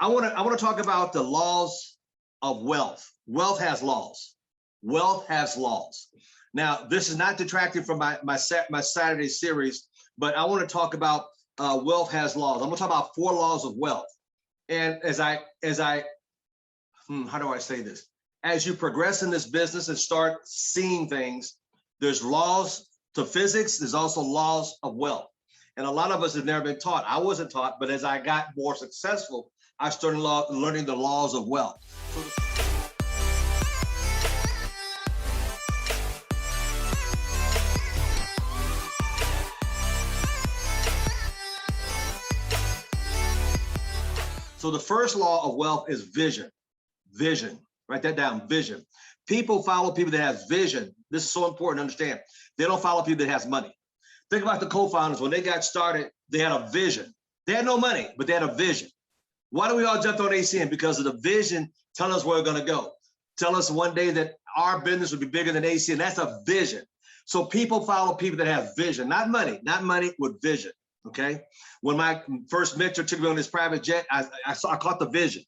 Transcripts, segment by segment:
I want to talk about the laws of wealth. Wealth has laws. Wealth has laws. Now, this is not detracting from my Saturday series, but I want to talk about wealth has laws. I'm going to talk about 4 laws of wealth. And how do I say this? As you progress in this business and start seeing things, there's laws to physics. There's also laws of wealth. And a lot of us have never been taught. I wasn't taught, but as I got more successful, I started learning the laws of wealth. So the first law of wealth is vision. Vision. Write that down, vision. People follow people that have vision. This is so important to understand. They don't follow people that has money. Think about the co-founders. When they got started, they had a vision. They had no money, but they had a vision. Why do we all jump on ACN? Because of the vision telling us where we're going to go. Tell us one day that our business will be bigger than ACN. That's a vision. So people follow people that have vision, not money with vision. Okay. When my first mentor took me on this private jet, I caught the vision.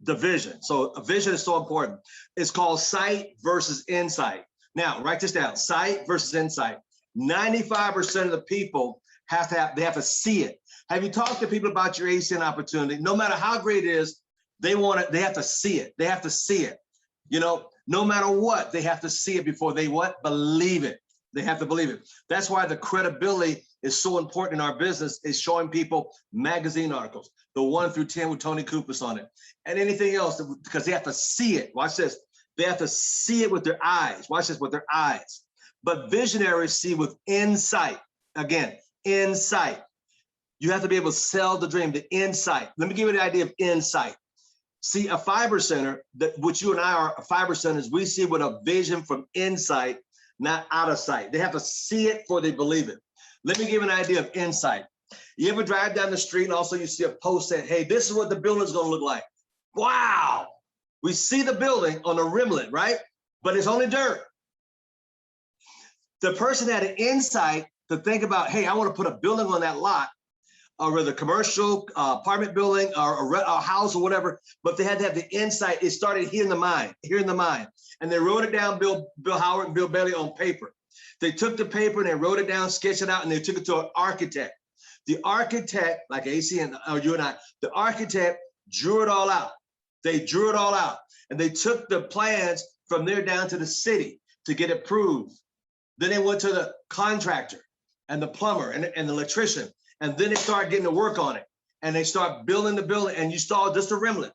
The vision. So a vision is so important. It's called sight versus insight. Now, write this down. Sight versus insight. 95% of the people they have to see it. Have you talked to people about your ACN opportunity? No matter how great it is, they want it. They have to see it. They have to see it. You know, no matter what, they have to see it before they what? Believe it. They have to believe it. That's why the credibility is so important in our business, is showing people magazine articles, the 1 through 10 with Tony Kupas on it, and anything else, because they have to see it. Watch this. They have to see it with their eyes. Watch this, with their eyes. But visionaries see with insight. Again, insight. You have to be able to sell the dream, the insight. Let me give you the idea of insight. See, a fiber center, which you and I are 5%, we see with a vision from insight, not out of sight. They have to see it before they believe it. Let me give you an idea of insight. You ever drive down the street and also you see a post that, hey, this is what the building's gonna look like. Wow. We see the building on a rimlet, right? But it's only dirt. The person had an insight to think about, hey, I want to put a building on that lot, or whether commercial, apartment building, or a house or whatever, but they had to have the insight. It started here in the mind. And they wrote it down, Bill Howard and Bill Bailey, on paper. They took the paper and they wrote it down, sketched it out, and they took it to an architect. The architect, like ACN or you and I, the architect drew it all out. They drew it all out. And they took the plans from there down to the city to get it approved. Then they went to the contractor and the plumber and the electrician. And then they started getting to work on it. And they start building the building, and you saw just a rimlet.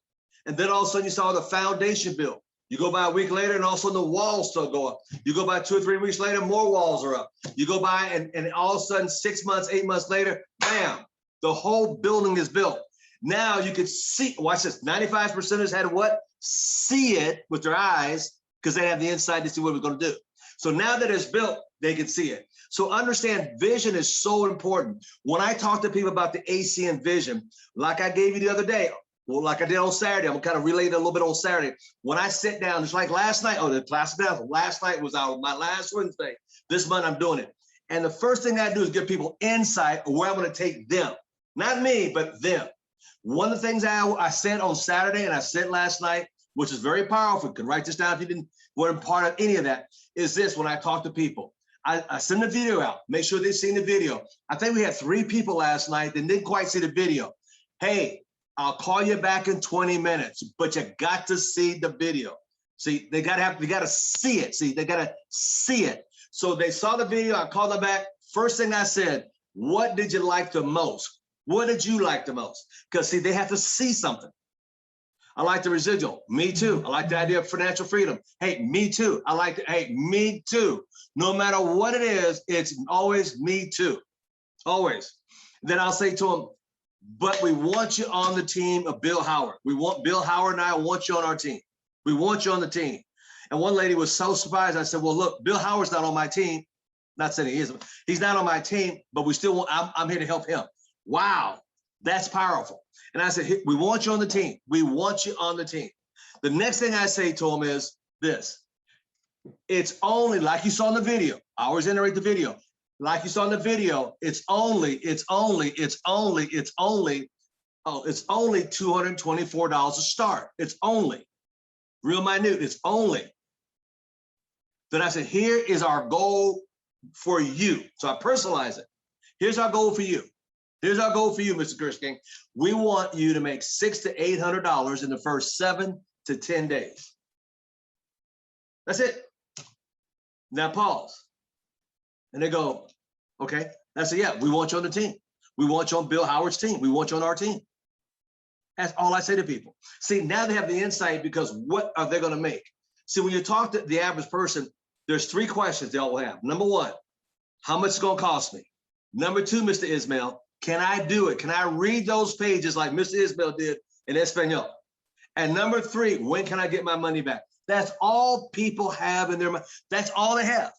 And then all of a sudden you saw the foundation built. You go by a week later and all of a sudden the walls still go up. You go by 2 or 3 weeks later, more walls are up. You go by and all of a sudden 6 months, 8 months later, bam, the whole building is built. Now you could see, watch this, 95%ers had what? See it with their eyes, because they have the insight to see what we're going to do. So now that it's built, they can see it. So understand, vision is so important. When I talk to people about the ACN vision, like I gave you the other day, well, like I did on Saturday, I'm gonna kind of relate it a little bit on Saturday. When I sit down, it's like last night, the class down. Last night was my last Wednesday. This month I'm doing it. And the first thing I do is give people insight of where I'm gonna take them. Not me, but them. One of the things I said on Saturday and I said last night, which is very powerful, you can write this down if you weren't part of any of that, is this: when I talk to people, I send the video out, make sure they've seen the video. I think we had 3 people last night that didn't quite see the video. Hey, I'll call you back in 20 minutes, but you got to see the video. See, they gotta see it. See, they gotta see it. So they saw the video, I called them back. First thing I said, what did you like the most? What did you like the most? Because see, they have to see something. I like the residual. Me too. I like the idea of financial freedom. Hey, me too. I like it. Hey, me too. No matter what it is, it's always me too. Always. Then I'll say to them, but we want you on the team of Bill Howard. We want Bill Howard and I want you on our team. We want you on the team. And one lady was so surprised. I said, well, look, Bill Howard's not on my team. Not saying he isn't. He's not on my team, but we still want, I'm here to help him. Wow, that's powerful. And I said, we want you on the team. We want you on the team. The next thing I say to him is this: it's only, like you saw in the video, I always iterate the video. Like you saw in the video, it's only Oh, it's only $224 to start. It's only, real minute, it's only. Then I said, here is our goal for you. So I personalize it. Here's our goal for you. Here's our goal for you, Mr. Chris King. We want you to make $600 to $800 in the first 7 to 10 days. That's it. Now pause. And they go, okay. I said, yeah, we want you on the team. We want you on Bill Howard's team. We want you on our team. That's all I say to people. See, now they have the insight because what are they going to make? See, when you talk to the average person, there's 3 questions they all have. Number 1, how much it's going to cost me? Number 2, Mr. Ismail, can I do it? Can I read those pages like Mr. Ismail did in Espanol? And number 3, when can I get my money back? That's all people have in their mind. That's all they have.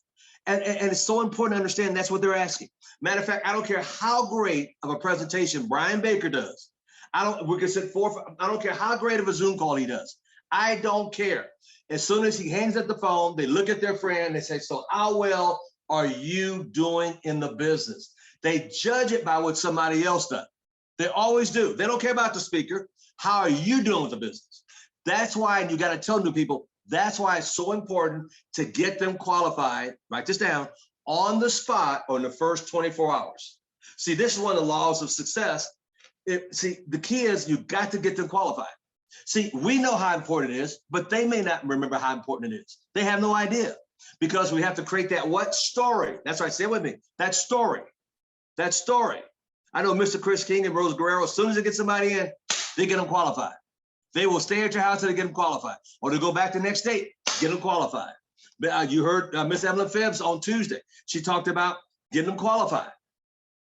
And it's so important to understand that's what they're asking. Matter of fact, I don't care how great of a presentation Brian Baker does. I don't care how great of a Zoom call he does. I don't care. As soon as he hangs up the phone, they look at their friend, they say, so how well are you doing in the business? They judge it by what somebody else does. They always do. They don't care about the speaker. How are you doing with the business? That's why you got to tell new people, that's why it's so important to get them qualified, write this down, on the spot or in the first 24 hours. See, this is one of the laws of success. See, the key is you got to get them qualified. See, we know how important it is, but they may not remember how important it is. They have no idea because we have to create that what story. That's right. Say it with me. That story. That story. I know Mr. Chris King and Rose Guerrero, as soon as they get somebody in, they get them qualified. They will stay at your house until they get them qualified, or they go back the next day, get them qualified. But you heard Miss Evelyn Phibbs on Tuesday. She talked about getting them qualified.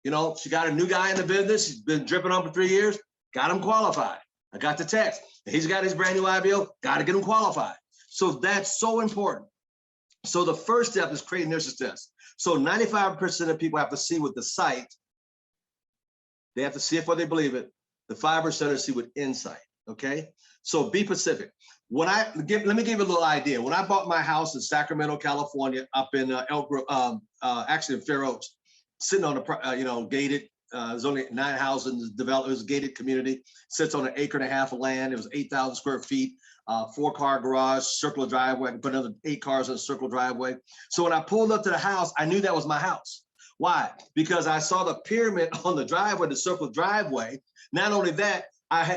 You know, she got a new guy in the business. She's been dripping on for 3 years, got him qualified. I got the text. He's got his brand new IBO, got to get him qualified. So that's so important. So the first step is creating their success. So 95% of people have to see with the sight. They have to see it before they believe it. The 5% are see with insight. Okay. So be specific. Let me give you a little idea. When I bought my house in Sacramento, California, up in Elk Grove, actually in Fair Oaks, sitting on a gated. There's only 9 houses developed. It was a gated community. Sits on an 1.5 acres of land. It was 8,000 square feet, 4-car garage, circular driveway. I can put another 8 cars in a circle driveway. So when I pulled up to the house, I knew that was my house. Why? Because I saw the pyramid on the driveway, the circle driveway. Not only that,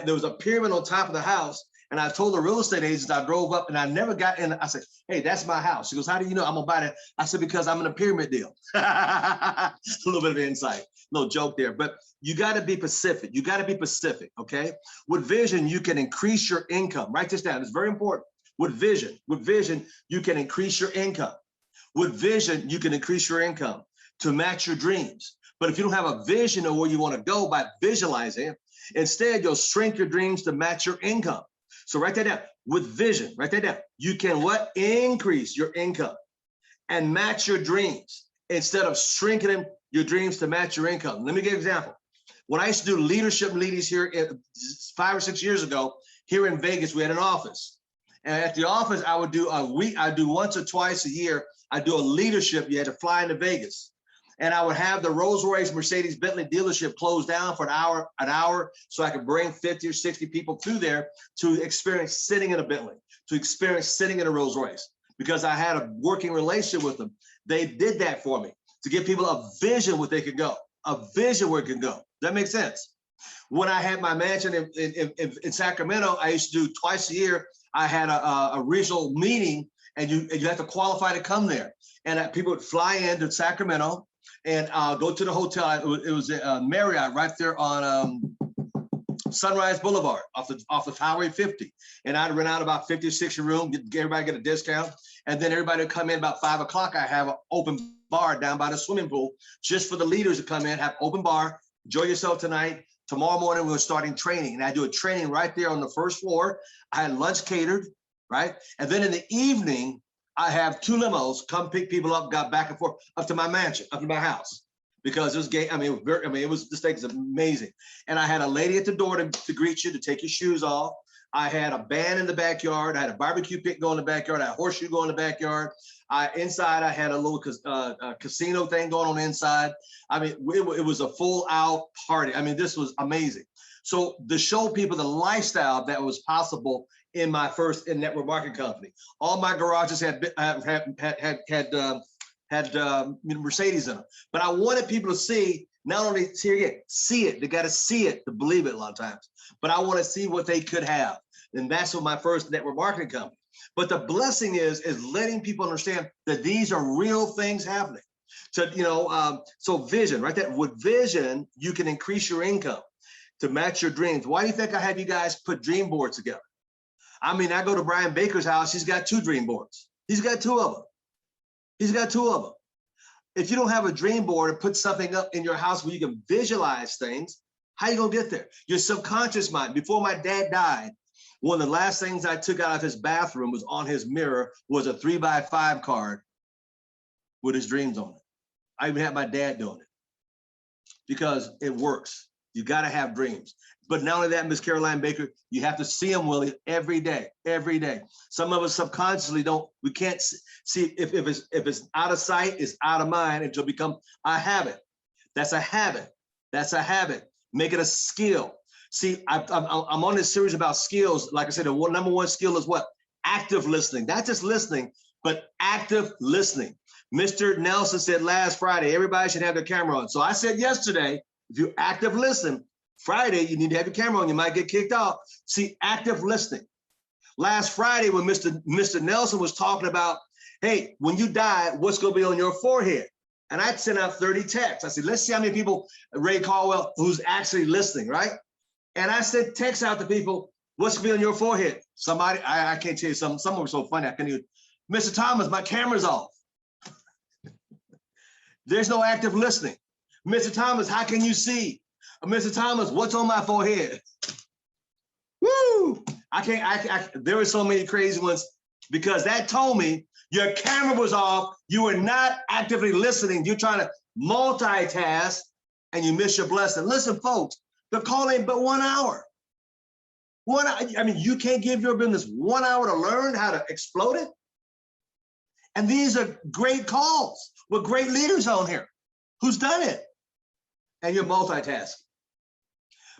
there was a pyramid on top of the house. And I told the real estate agent, I drove up and I never got in. I said, hey, that's my house. She goes, how do you know I'm gonna buy that? I said, because I'm in a pyramid deal. A little bit of insight, little joke there, but you gotta be specific. You gotta be specific, okay? With vision, you can increase your income. Write this down, it's very important. With vision, you can increase your income. With vision, you can increase your income to match your dreams. But if you don't have a vision of where you wanna go by visualizing, instead you'll shrink your dreams to match your income. So write that down. With vision, write that down. You can what? Increase your income and match your dreams instead of shrinking your dreams to match your income. Let me give you an example. When I used to do leadership meetings here 5 or 6 years ago, here in Vegas, we had an office. And at the office, I would do I do once or twice a year, I do a leadership. You had to fly into Vegas. And I would have the Rolls-Royce, Mercedes, Bentley dealership closed down for an hour, so I could bring 50 or 60 people through there to experience sitting in a Bentley, to experience sitting in a Rolls-Royce, because I had a working relationship with them. They did that for me to give people a vision where they could go, a vision where it could go. Does that make sense? When I had my mansion in Sacramento, I used to do twice a year. I had a regional meeting, and you have to qualify to come there. And people would fly into Sacramento and go to the hotel. It was Marriott right there on Sunrise Boulevard off the Highway 50. And I'd rent out about 50 or 60 room, everybody get a discount. And then everybody would come in about 5 o'clock. I have an open bar down by the swimming pool just for the leaders to come in, have open bar, enjoy yourself tonight. Tomorrow morning, we're starting training. And I do a training right there on the first floor. I had lunch catered, right? And then in the evening, I have 2 limos come pick people up, got back and forth up to my mansion, up to my house, because it was gay. This thing is amazing. And I had a lady at the door to greet you, to take your shoes off. I had a band in the backyard. I had a barbecue pit go in the backyard. I had a horseshoe go in the backyard. Inside, I had a little casino thing going on inside. I mean, it was a full out party. I mean, this was amazing. So to show people the lifestyle that was possible in my first network marketing company. All my garages had Mercedes in them, but I wanted people to see, not only see it, they got to see it to believe it a lot of times, but I want to see what they could have. And that's what my first network marketing company. But the blessing is letting people understand that these are real things happening. So, so vision, right? That with vision, you can increase your income to match your dreams. Why do you think I have you guys put dream boards together? I mean, I go to Brian Baker's house, he's got 2 dream boards. He's got 2 of them. He's got 2 of them. If you don't have a dream board and put something up in your house where you can visualize things, how you gonna get there? Your subconscious mind. Before my dad died, one of the last things I took out of his bathroom was on his mirror was a 3x5 card with his dreams on it. I even had my dad doing it because it works. You got to have dreams. But not only that, Miss Caroline Baker, you have to see them, Willie, every day, every day. Some of us subconsciously don't, we can't see if it's out of sight, it's out of mind until it become a habit. That's a habit. That's a habit. Make it a skill. See, I'm on this series about skills. Like I said, the number 1 skill is what? Active listening. Not just listening, but active listening. Mr. Nelson said last Friday, everybody should have their camera on. So I said yesterday, if you active listen, Friday, you need to have your camera on. You might get kicked off. See, active listening. Last Friday, when Mr. Nelson was talking about, hey, when you die, what's going to be on your forehead? And I sent out 30 texts. I said, let's see how many people, Ray Caldwell, who's actually listening, right? And I sent texts out to people, what's going to be on your forehead? Somebody, I can't tell you something. Some were so funny. I can't even, Mr. Thomas, my camera's off. There's no active listening. Mr. Thomas, how can you see? Mr. Thomas, what's on my forehead? Woo! There were so many crazy ones because that told me your camera was off. You were not actively listening. You're trying to multitask and you miss your blessing. Listen, folks, the call ain't but 1 hour. 1 hour. I mean, you can't give your business 1 hour to learn how to explode it. And these are great calls with great leaders on here who's done it. And you're multitasking.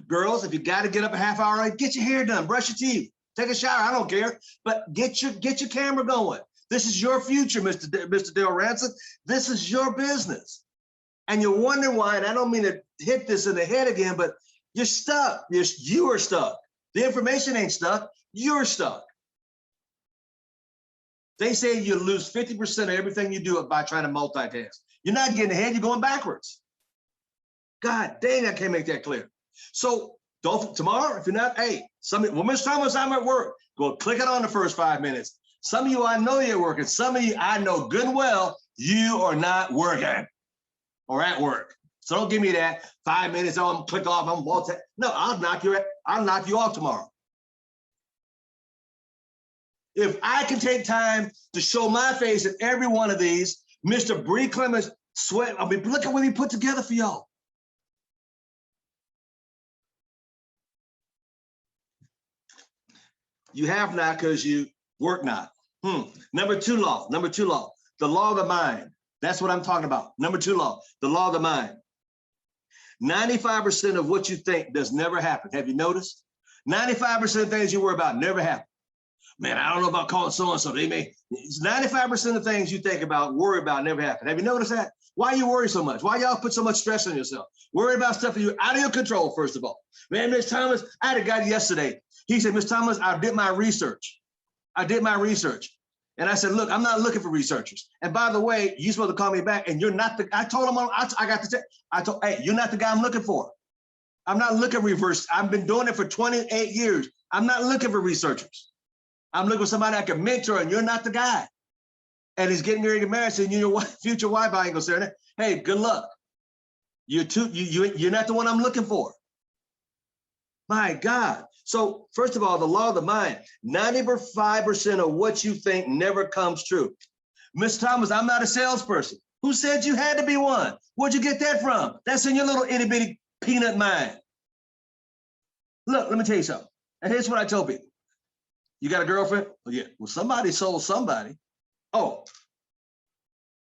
Girls, if you got to get up a half hour early, get your hair done, brush your teeth, take a shower. I don't care, but get your camera going. This is your future, Mr. Dale Ransom. This is your business. And you're wondering why, and I don't mean to hit this in the head again, but you're stuck. You are stuck. The information ain't stuck. You're stuck. They say you lose 50% of everything you do by trying to multitask. You're not getting ahead, you're going backwards. God dang, I can't make that clear. So don't tomorrow, if you're not, hey, well, Mr. Thomas, I'm at work. Go click it on the first 5 minutes. Some of you, I know you're working. Some of you, I know good and well, you are not working or at work. So don't give me that 5 minutes, oh, I'm click off, I'm multi. No, I'll knock you off tomorrow. If I can take time to show my face in every one of these, Mr. Bree Clemens sweat. I mean, look at what he put together for y'all. You have not because you work not. Number 2 law, the law of the mind. That's what I'm talking about. Number 2 law, the law of the mind. 95% of what you think does never happen. Have you noticed? 95% of things you worry about never happen. Man, I don't know about calling so-and-so. They may, 95% of things you think about, worry about, never happen. Have you noticed that? Why you worry so much? Why y'all put so much stress on yourself? Worry about stuff that you're out of your control, first of all. Man, Ms. Thomas, I had a guy yesterday. He said, Ms. Thomas, I did my research. And I said, look, I'm not looking for researchers. And by the way, you're supposed to call me back and you're not the, I told him, hey, you're not the guy I'm looking for. I'm not looking reverse. I've been doing it for 28 years. I'm not looking for researchers. I'm looking for somebody I can mentor, and you're not the guy. And he's getting ready to get married, saying, your future wife, I ain't gonna say that. Hey, good luck. You're not the one I'm looking for. My God. So first of all, the law of the mind, 95% of what you think never comes true. Ms. Thomas, I'm not a salesperson. Who said you had to be one? Where'd you get that from? That's in your little itty bitty peanut mind. Look, let me tell you something. And here's what I tell people. You got a girlfriend? Oh, yeah. Well, somebody sold somebody. Oh,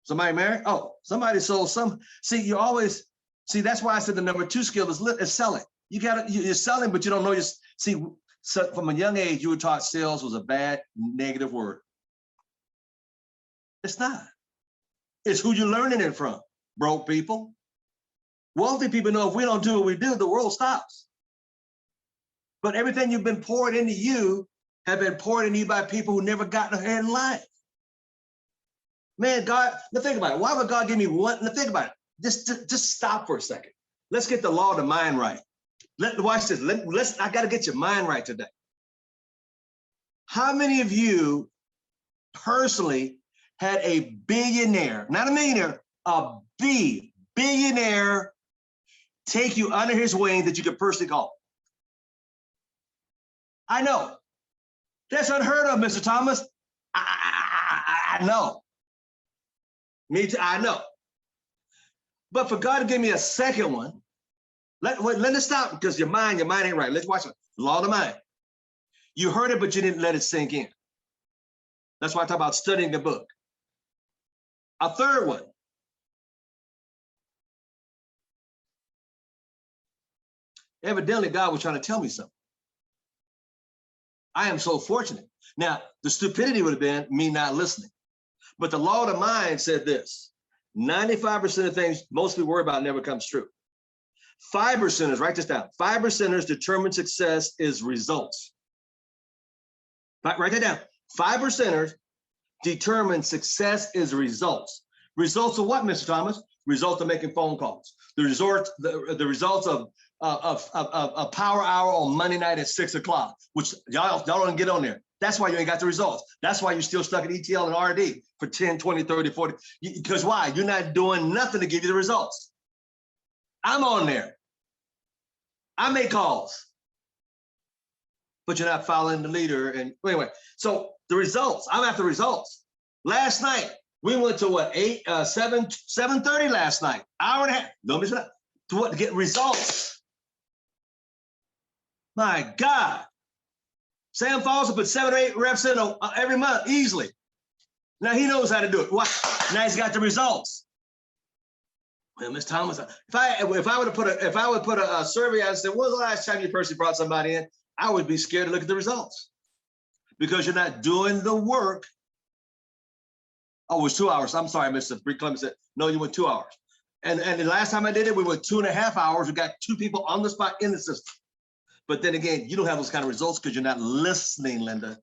somebody married? Oh, somebody sold some. See, you always, see, that's why I said the number 2 skill is selling. you're selling, but you don't know. See, so from a young age, you were taught sales was a bad, negative word. It's not. It's who you're learning it from. Broke people. Wealthy people know if we don't do what we do, the world stops. But everything you've been poured into you have been poured into you by people who never got ahead in life. Man, God, now think about it. Why would God give me one? Now think about it. Just stop for a second. Let's get the law of the mind right. Watch this. I got to get your mind right today. How many of you personally had a billionaire, not a millionaire, a billionaire take you under his wing that you could personally call? I know. That's unheard of, Mr. Thomas. I know. Me too, I know. But for God to give me a second one, let it stop, because your mind ain't right. Let's watch it. Law of the mind. You heard it, but you didn't let it sink in. That's why I talk about studying the book. A third one. Evidently, God was trying to tell me something. I am so fortunate. Now, the stupidity would have been me not listening. But the law of the mind said this: 95% of things most people worry about never comes true. 5%ers, write this down. 5%ers determine success is results. Write that down. 5%ers determine success is results. Results of what, Mr. Thomas? Results of making phone calls. The results of a power hour on Monday night at 6 o'clock, which y'all don't get on there. That's why you ain't got the results. That's why you're still stuck at ETL and RD for 10, 20, 30, 40. Because why? You're not doing nothing to give you the results. I'm on there. I make calls. But you're not following the leader. And anyway, so the results, I'm after results. Last night, we went to what, 7:30 last night. Hour and a half. Don't miss that. To what? To get results. My God. Sam Foster put 7 or 8 reps in every month easily. Now he knows how to do it. Why? Now he's got the results. Well, Ms. Thomas, if I would put a survey out and say, when was the last time you personally brought somebody in? I would be scared to look at the results, because you're not doing the work. Oh, it was 2 hours. I'm sorry, Mr. Bree Clemens said, no, you went 2 hours. And the last time I did it, we went 2.5 hours. We got 2 people on the spot in the system. But then again, you don't have those kind of results because you're not listening, Linda.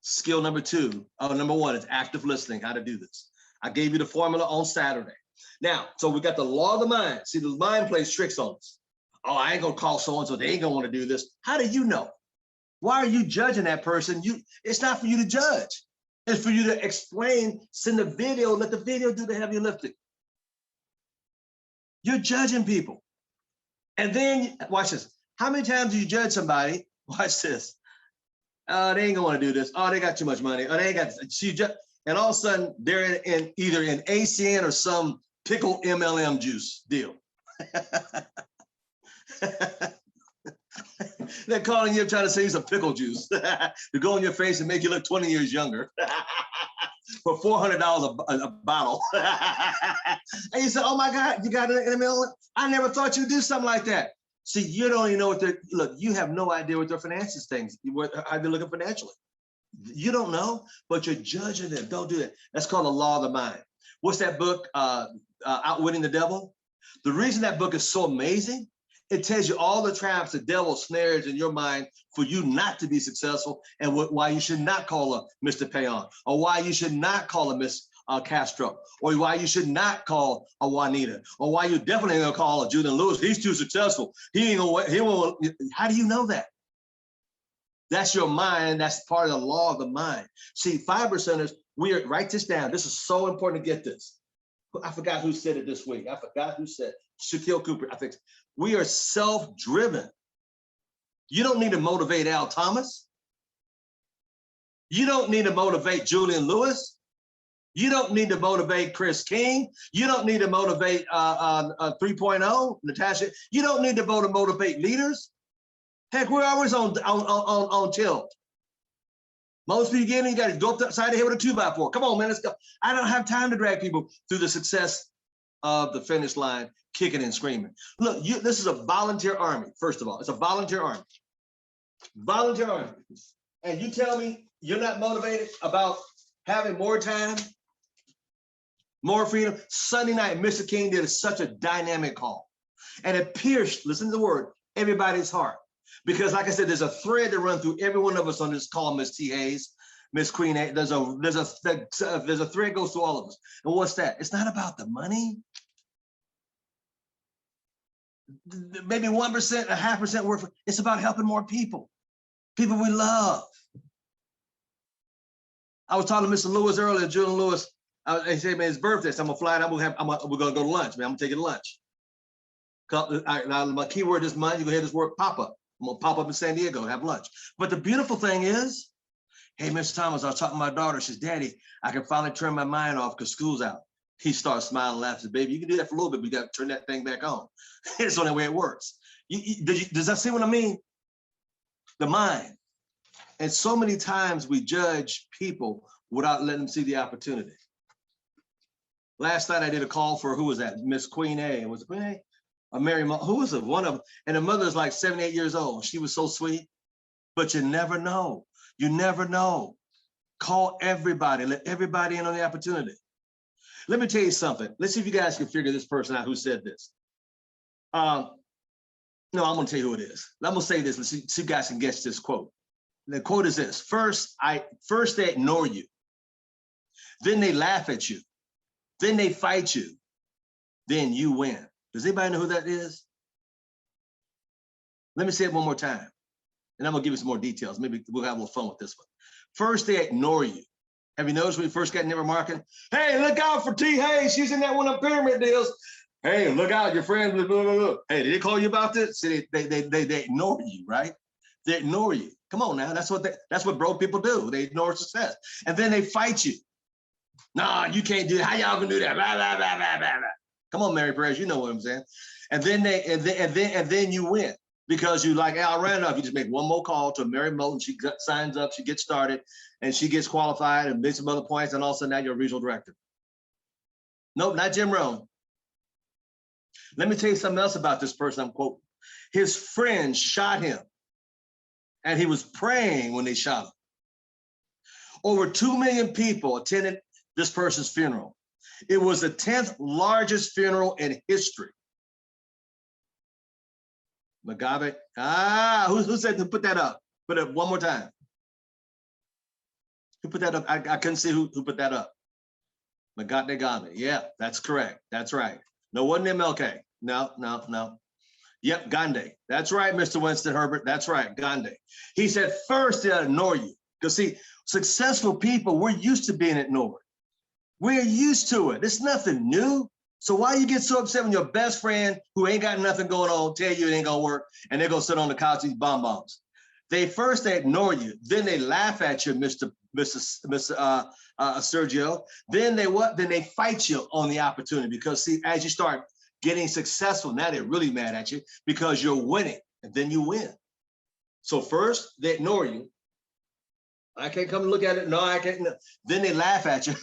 Skill number 1 is active listening, how to do this. I gave you the formula on Saturday. Now, so we got the law of the mind. See, the mind plays tricks on us. Oh, I ain't gonna call so-and-so, they ain't gonna want to do this. How do you know? Why are you judging that person? It's not for you to judge. It's for you to explain, send a video, let the video do the heavy lifting. You're judging people. And then, watch this. How many times do you judge somebody? Watch this. They ain't gonna want to do this. Oh, they got too much money. Oh, they ain't got this. And all of a sudden, they're either in ACN or some pickle MLM juice deal. They're calling you trying to say some pickle juice to go in your face and make you look 20 years younger for $400 a bottle. And you say, oh my God, you got an MLM? I never thought you'd do something like that. See, you don't even know what they're, look, you have no idea what their finances things, how they're looking financially. You don't know, but you're judging them. Don't do that. That's called the law of the mind. What's that book, Outwitting the Devil? The reason that book is so amazing, it tells you all the traps the devil snares in your mind for you not to be successful, and why you should not call a Mr. Payon, or why you should not call a Miss Castro, or why you should not call a Juanita, or why you definitely ain't gonna call a Julian Lewis. He's too successful. He ain't gonna. He won't. How do you know that? That's your mind. That's part of the law of the mind. See, 5%ers. Write this down. This is so important to get this. I forgot who said it this week. I forgot who said it. Shaquille Cooper. I think we are self-driven. You don't need to motivate Al Thomas. You don't need to motivate Julian Lewis. You don't need to motivate Chris King. You don't need to motivate 3.0, Natasha. You don't need to motivate leaders. Heck, we're always on tilt. Most people get in, you got to go upside the head with a 2x4. Come on, man, let's go. I don't have time to drag people through the success of the finish line, kicking and screaming. Look, this is a volunteer army, first of all. It's a volunteer army. Volunteer army. And you tell me you're not motivated about having more time, more freedom. Sunday night, Mr. King did such a dynamic call. And it pierced, listen to the word, everybody's heart. Because like I said, there's a thread that runs through every one of us on this call, Miss T. Hayes, Miss Queen. There's a thread goes through all of us. And what's that? It's not about the money. Maybe 1%, 0.5% work for, it's about helping more people we love. I was talking to Mr. Lewis earlier, Julian Lewis. He said, man, it's birthday, so I'm gonna fly out. We're gonna go to lunch, man. I'm gonna take you to lunch. Now, my keyword this month, you go hear this word pop up. I'm gonna pop up in San Diego, have lunch. But the beautiful thing is, hey, Mr. Thomas, I was talking to my daughter. She says, Daddy, I can finally turn my mind off because school's out. He starts smiling, laughing. Baby, you can do that for a little bit, but you got to turn that thing back on. It's the only way it works. Does that see what I mean? The mind. And so many times we judge people without letting them see the opportunity. Last night I did a call for, who was that? Miss Queen A. Was it Queen A? Or Mary, who was it? One of them. And the mother's like 78 years old. She was so sweet, but you never know. You never know. Call everybody. Let everybody in on the opportunity. Let me tell you something. Let's see if you guys can figure this person out who said this. No, I'm going to tell you who it is. I'm going to say this. Let's see if you guys can guess this quote. The quote is this: first they ignore you. Then they laugh at you. Then they fight you. Then you win. Does anybody know who that is? Let me say it one more time. And I'm going to give you some more details. Maybe we'll have a little fun with this one. First, they ignore you. Have you noticed when we first got in network marketing? Hey, look out for T. Hayes. She's in that one of pyramid deals. Hey, look out, your friends. Blah, blah, blah. Hey, did they call you about this? See, they ignore you, right? They ignore you. Come on now. That's what broke people do. They ignore success. And then they fight you. Nah, you can't do that. How y'all gonna do that? Blah, blah, blah, blah, blah, blah. Come on, Mary Perez, you know what I'm saying. And then you win. Because you like Al Randolph, you just make one more call to Mary Moulton. She signs up, she gets started, and she gets qualified and makes some other points, and all of a sudden now you're a regional director. Nope, not Jim Rohn. Let me tell you something else about this person I'm quoting. His friends shot him, and he was praying when they shot him. Over 2 million people attended this person's funeral. It was the 10th largest funeral in history. Mugabe. Who said to put that up? Put it up one more time. Who put that up? I couldn't see who put that up. Mugabe. Yeah, that's correct. That's right. No, wasn't MLK. No. Yep, Gandhi. That's right, Mr. Winston Herbert. That's right, Gandhi. He said, first they'll ignore you. Because see, successful people, we're used to being ignored. We're used to it. It's nothing new. So why you get so upset when your best friend who ain't got nothing going on tell you it ain't gonna work and they're gonna sit on the couch and eat bonbons? They ignore you, then they laugh at you, Mr. Sergio. Then they fight you on the opportunity because see, as you start getting successful, now they're really mad at you because you're winning, and then you win. So first they ignore you. I can't come and look at it. No, I can't. No. Then they laugh at you.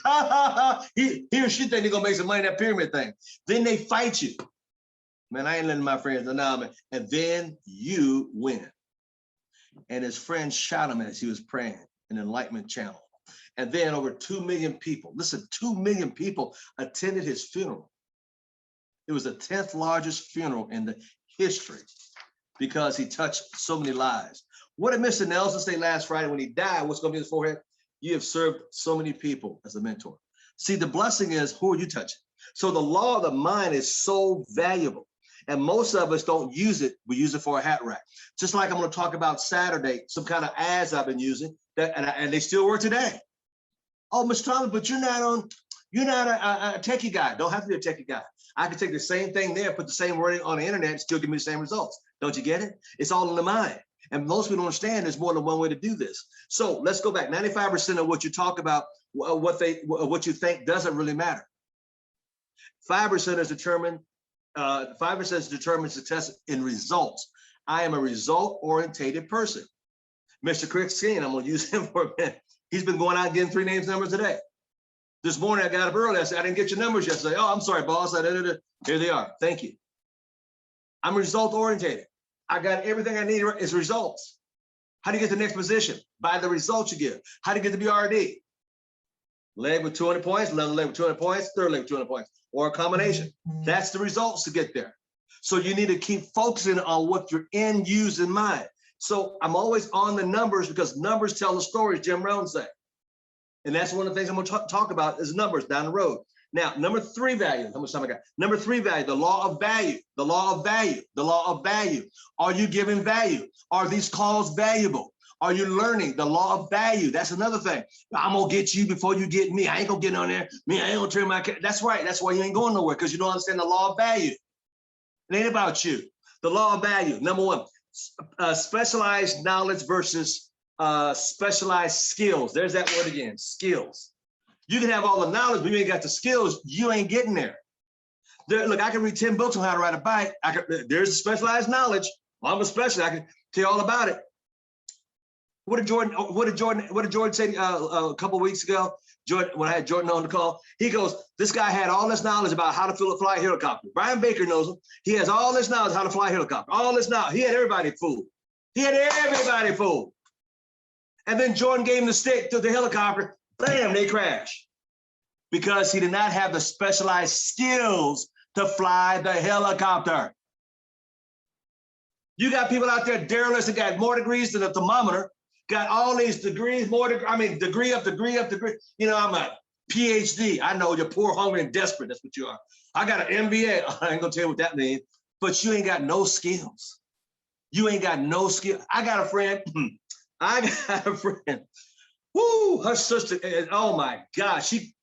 He or she think they're gonna make some money in that pyramid thing. Then they fight you. Man, I ain't letting my friends know, man. And then you win. And his friends shot him as he was praying in Enlightenment Channel. And then over 2 million people, listen, 2 million people attended his funeral. It was the 10th largest funeral in the history because he touched so many lives. What did Mr. Nelson say last Friday when he died? What's going to be his forehead? You have served so many people as a mentor. See, the blessing is, who are you touching? So the law of the mind is so valuable. And most of us don't use it. We use it for a hat rack. Just like I'm going to talk about Saturday, some kind of ads I've been using, and they still work today. Oh, Mr. Thomas, but you're not a techie guy. Don't have to be a techie guy. I can take the same thing there, put the same wording on the internet, and still give me the same results. Don't you get it? It's all in the mind. And most people don't understand there's more than one way to do this. So let's go back. 95% of what you talk about, what you think doesn't really matter. 5% is determined. 5% is determined success in results. I am a result-orientated person. Mr. Chris King, I'm going to use him for a minute. He's been going out getting 3 names numbers a day. This morning I got up early. I said, I didn't get your numbers yesterday. Oh, I'm sorry, boss. Here they are. Thank you. I'm result oriented. I got everything I need is results. How do you get to the next position? By the results you give. How do you get to BRD? Leg with 200 points, another leg with 200 points, third leg with 200 points, or a combination. That's the results to get there. So you need to keep focusing on what your end use in mind. So I'm always on the numbers because numbers tell the stories, Jim Rohn said. And that's one of the things I'm going to talk about is numbers down the road. Now, number 3 value, how much time I got? Number 3 value, the law of value, the law of value, the law of value. Are you giving value? Are these calls valuable? Are you learning the law of value? That's another thing. I'm going to get you before you get me. I ain't going to get on there. Me, I ain't going to turn my, that's right. That's why you ain't going nowhere, because you don't understand the law of value. It ain't about you. The law of value, number 1, specialized knowledge versus specialized skills. There's that word again, skills. You can have all the knowledge, but you ain't got the skills, you ain't getting there. Look, I can read 10 books on how to ride a bike. There's a specialized knowledge. Well, I'm a specialist. I can tell you all about it. What did Jordan say a couple of weeks ago? When I had Jordan on the call, he goes, this guy had all this knowledge about how to fly a helicopter. Brian Baker knows him. He has all this knowledge how to fly a helicopter. All this knowledge. He had everybody fooled. He had everybody fooled. And then Jordan gave him the stick to the helicopter. Bam, they crash. Because he did not have the specialized skills to fly the helicopter. You got people out there, derelicts, that got more degrees than a thermometer, got all these degrees, degree up degree. You know, I'm a PhD. I know you're poor, hungry, and desperate. That's what you are. I got an MBA. I ain't gonna tell you what that means, but you ain't got no skills. You ain't got no skill. I got a friend. Woo, her sister, oh my God, she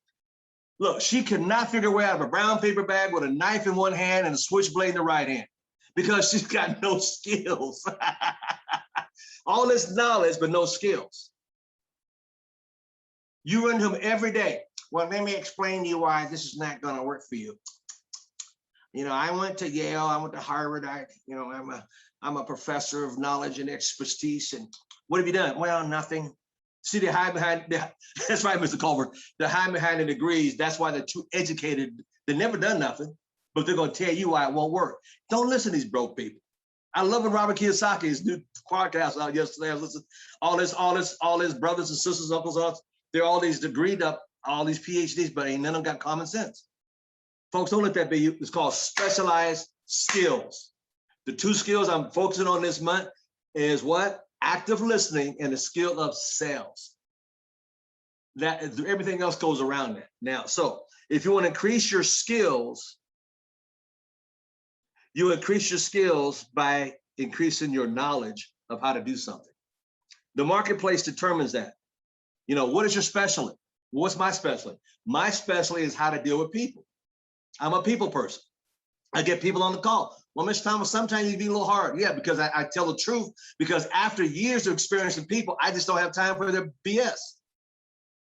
could not figure her way out of a brown paper bag with a knife in one hand and a switchblade in the right hand because she's got no skills. All this knowledge, but no skills. You run to him every day. Well, let me explain to you why this is not going to work for you. You know, I went to Yale, I went to Harvard. I'm a professor of knowledge and expertise. And what have you done? Well, nothing. See, they hide behind, that's right, Mr. Culver, they hide behind the degrees. That's why they're too educated. They've never done nothing, but they're going to tell you why it won't work. Don't listen to these broke people. I love when Robert Kiyosaki's new podcast out yesterday. I listened all his brothers and sisters, uncles, aunts. They're all these degreed up, all these PhDs, but ain't none of them got common sense. Folks, don't let that be you. It's called specialized skills. The 2 skills I'm focusing on this month is what? Active listening and the skill of sales. That everything else goes around that. Now, so if you want to increase your skills, you increase your skills by increasing your knowledge of how to do something. The marketplace determines that. You know, what is your specialty? What's my specialty? My specialty is how to deal with people. I'm a people person. I get people on the call. Well, Mr. Thomas, sometimes you be a little hard. Yeah, because I tell the truth, because after years of experiencing people, I just don't have time for their BS.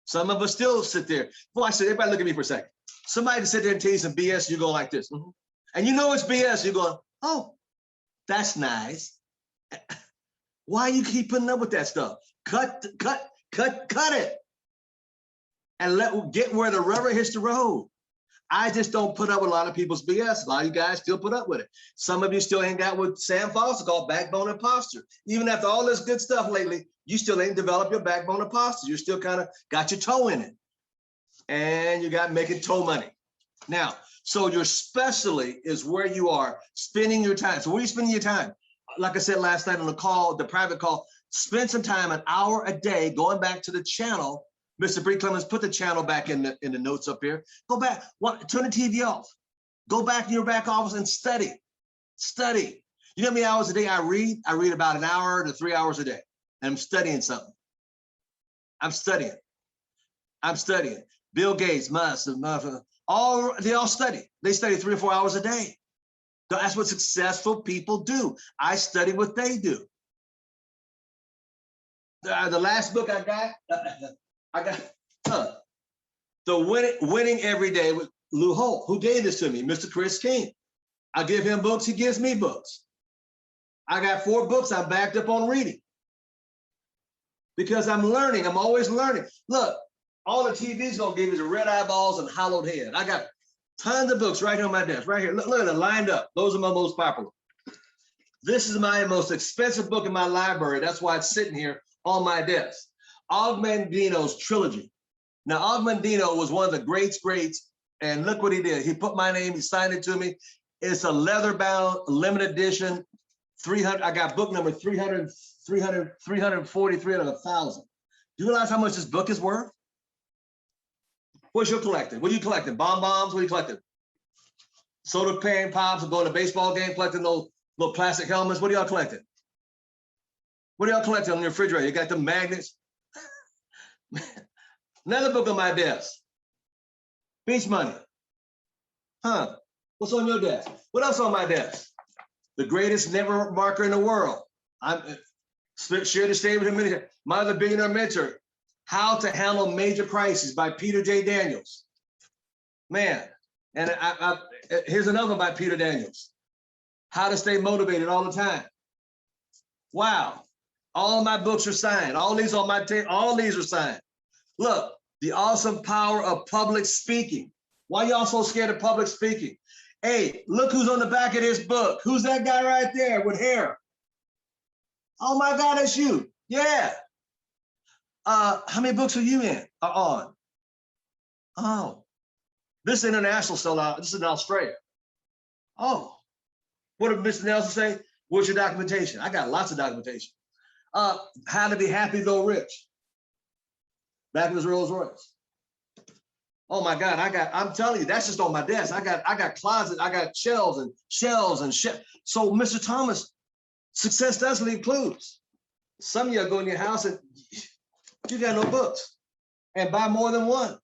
Some of us still sit there. Boy, I said, everybody look at me for a second. Somebody to sit there and tell you some BS, you go like this. Mm-hmm. And you know it's BS, you're going, oh, that's nice. Why you keep putting up with that stuff? Cut it. And get where the rubber hits the road. I just don't put up with a lot of people's BS. A lot of you guys still put up with it. Some of you still hang out with Sam Foster called backbone imposter. Even after all this good stuff lately, you still ain't developed your backbone imposter. You still kind of got your toe in it. And you got making toe money. Now, so your specialty is where you are spending your time. So where are you spending your time? Like I said last night on the call, the private call, spend some time, an hour a day, going back to the channel. Mr. Bree Clemens, put the channel back in the notes up here. Go back, turn the TV off. Go back in your back office and study. Study. You know how many hours a day I read? I read about an hour to 3 hours a day. And I'm studying something. I'm studying. Bill Gates, Musk, they all study. They study 3 or 4 hours a day. So that's what successful people do. I study what they do. The last book I got the Winning Every Day with Lou Holt. Who gave this to me? Mr. Chris King. I give him books, he gives me books. I got 4 books I'm backed up on reading. Because I'm learning, I'm always learning. Look, All the TV's gonna give you is red eyeballs and hollowed head. I got tons of books right here on my desk, right here. Look at it lined up. Those are my most popular. This is my most expensive book in my library. That's why it's sitting here on my desk. Og Mandino's trilogy. Now, Og Mandino was one of the greats, and look what he did. He put my name, he signed it to me. It's a leather-bound, limited edition, 300. I got book number 300, 343 out of 1,000. Do you realize how much this book is worth? What's your collecting? What are you collecting? Bonbons? What are you collecting? Soda can pops, or going to baseball game, collecting those little plastic helmets. What are y'all collecting? What are y'all collecting on your refrigerator? You got the magnets. Another book on my desk. Beach Money. Huh? What's on your desk? What else on my desk? The greatest never marker in the world. I'm shared the statement a minute. My Other Billionaire Mentor. How to Handle Major Crises by Peter J. Daniels. Man, and here's another by Peter Daniels. How to Stay Motivated All the Time. Wow. All my books are signed. All these on my table, all these are signed. Look, The Awesome Power of Public Speaking. Why y'all so scared of public speaking? Hey, look who's on the back of this book. Who's that guy right there with hair? Oh my God, that's you. Yeah. How many books are you on? Oh, this is international still out. This is in Australia. Oh, what did Mr. Nelson say? What's your documentation? I got lots of documentation. How to Be Happy Though Rich. Back in his Rolls Royce. Oh my God, I'm telling you, that's just on my desk. I got closets, I got shelves and shelves and shelves. So Mr. Thomas, success does leave clues. Some of you go in your house and you got no books and buy more than one.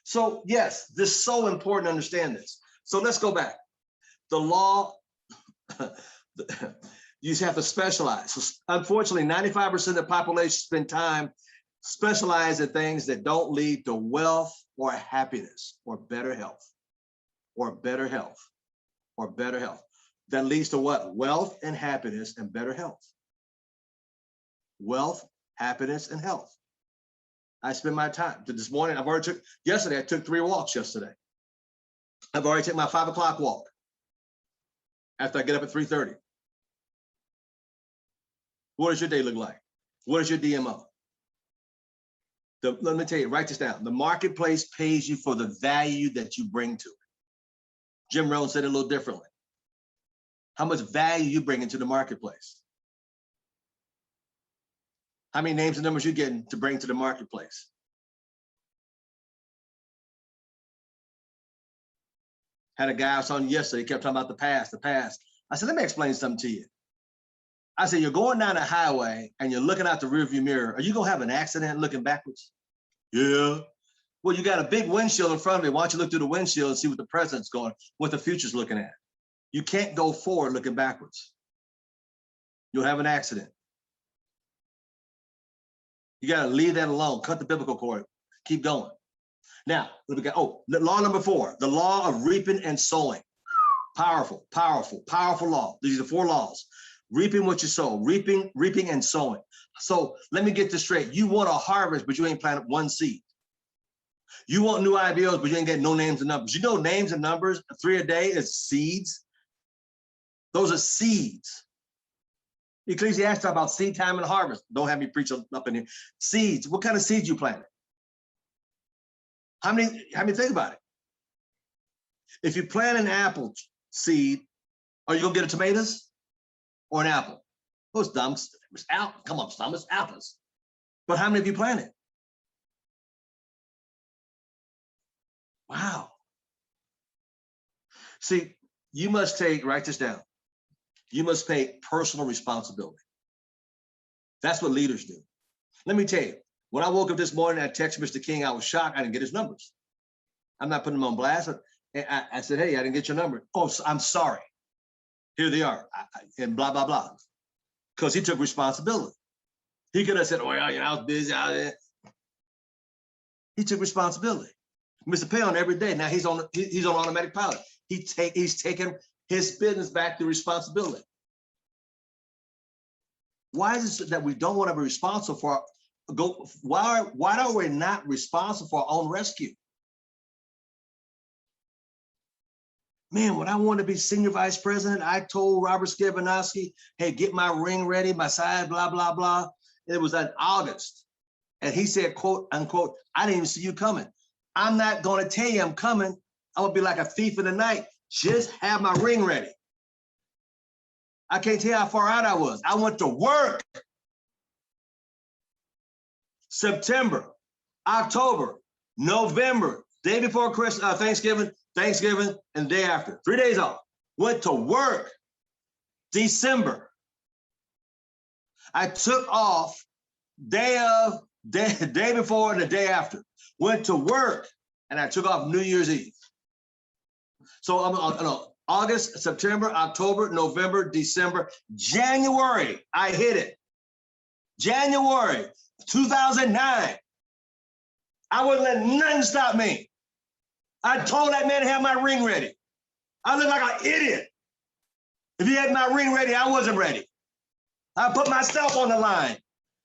So yes, this is so important to understand this. So let's go back. The law, you just have to specialize. So unfortunately, 95% of the population spend time specialize in things that don't lead to wealth or happiness or better health or better health or better health. That leads to what? Wealth and happiness and better health. Wealth, happiness, and health. I spend my time. This morning, yesterday I took 3 walks yesterday. I've already taken my 5 o'clock walk after I get up at 3:30. What does your day look like? What is your DMO? Let me tell you, write this down. The marketplace pays you for the value that you bring to it. Jim Rohn said it a little differently. How much value you bring into the marketplace? How many names and numbers you getting to bring to the marketplace? Had a guy I was on yesterday, he kept talking about the past. I said, let me explain something to you. I said, you're going down a highway and you're looking out the rearview mirror. Are you gonna have an accident looking backwards? Yeah. Well, you got a big windshield in front of you. Why don't you look through the windshield and see what the present's going, what the future's looking at? You can't go forward looking backwards. You'll have an accident. You got to leave that alone. Cut the biblical cord. Keep going. Now, law number 4, the law of reaping and sowing. Powerful, powerful, powerful law. These are 4 laws. Reaping what you sow, reaping and sowing. So let me get this straight. You want a harvest, but you ain't planted one seed. You want new ideas, but you ain't getting no names and numbers. You know, names and numbers, 3 a day is seeds. Those are seeds. Ecclesiastes talk about seed time and harvest. Don't have me preach up in here. Seeds. What kind of seeds you planted? How many think about it? If you plant an apple seed, are you gonna get a tomatoes or an apple? Oh, it's dumb. It's out. Come on, some it's apples. But how many have you planted? Wow. See, you must write this down. You must take personal responsibility. That's what leaders do. Let me tell you, when I woke up this morning, I texted Mr. King. I was shocked. I didn't get his numbers. I'm not putting him on blast. I said, hey, I didn't get your number. Oh, I'm sorry. Here they are, and blah, blah, blah. Because he took responsibility. He could have said, oh, yeah, I was busy out there. He took responsibility. Mr. Pay on every day. Now he's on automatic pilot. He's taken his business back to responsibility. Why is it that we don't want to be responsible for why are we not responsible for our own rescue? Man, when I wanted to be senior vice president, I told Robert Skibanowski, hey, get my ring ready, my side, blah, blah, blah. And it was in August. And he said, quote, unquote, I didn't even see you coming. I'm not going to tell you I'm coming. I'm going to be like a thief in the night. Just have my ring ready. I can't tell you how far out I was. I went to work. September, October, November, day before Christmas, Thanksgiving, and day after. 3 days off. Went to work. December. I took off day before and the day after. Went to work, and I took off New Year's Eve. So I'm August, September, October, November, December, January, I hit it. January 2009. I wouldn't let nothing stop me. I told that man to have my ring ready. I look like an idiot. If he had my ring ready, I wasn't ready. I put myself on the line.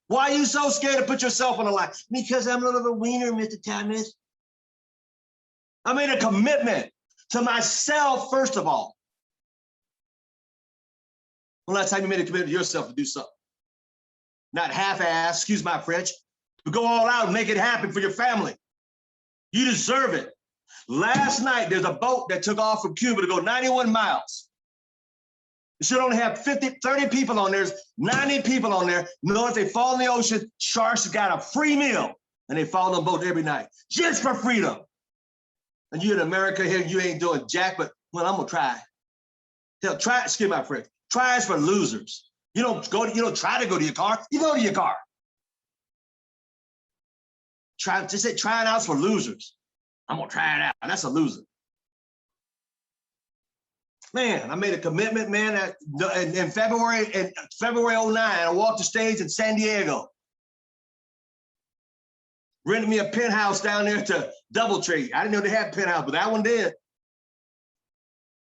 Why are you so scared to put yourself on the line? Because I'm a little bit wiener, Mr. Thomas. I made a commitment to myself, first of all. Well, last time you made a commitment to yourself to do something. Not half-ass, excuse my French, but go all out and make it happen for your family. You deserve it. Last night, there's a boat that took off from Cuba to go 91 miles. It should only have 30 people on there. There's 90 people on there. Know if they fall in the ocean, sharks got a free meal. And they follow the boat every night, just for freedom. And you in America here, you ain't doing jack, but well, I'm gonna try. Hell, try, excuse my French, try is for losers. You don't try to go to your car, you go to your car. Just say trying out's for losers. I'm gonna try it out. That's a loser. Man, I made a commitment, man, in February 09, I walked the stage in San Diego. Rented me a penthouse down there to Doubletree. I didn't know they had a penthouse, but that one did.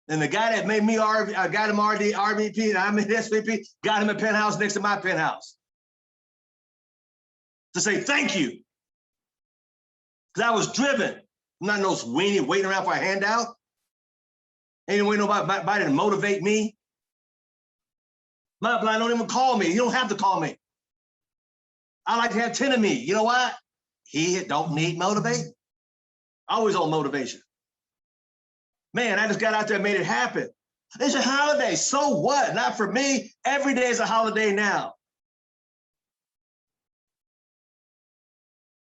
And the guy that made me I got him RVP, and I made SVP, got him a penthouse next to my penthouse. To say thank you. Because I was driven. I'm not no weenie waiting around for a handout. Ain't waiting nobody to motivate me. My blind don't even call me. You don't have to call me. I like to have 10 of me. You know what? He don't need motivate. Always on motivation. Man, I just got out there and made it happen. It's a holiday. So what? Not for me. Every day is a holiday now.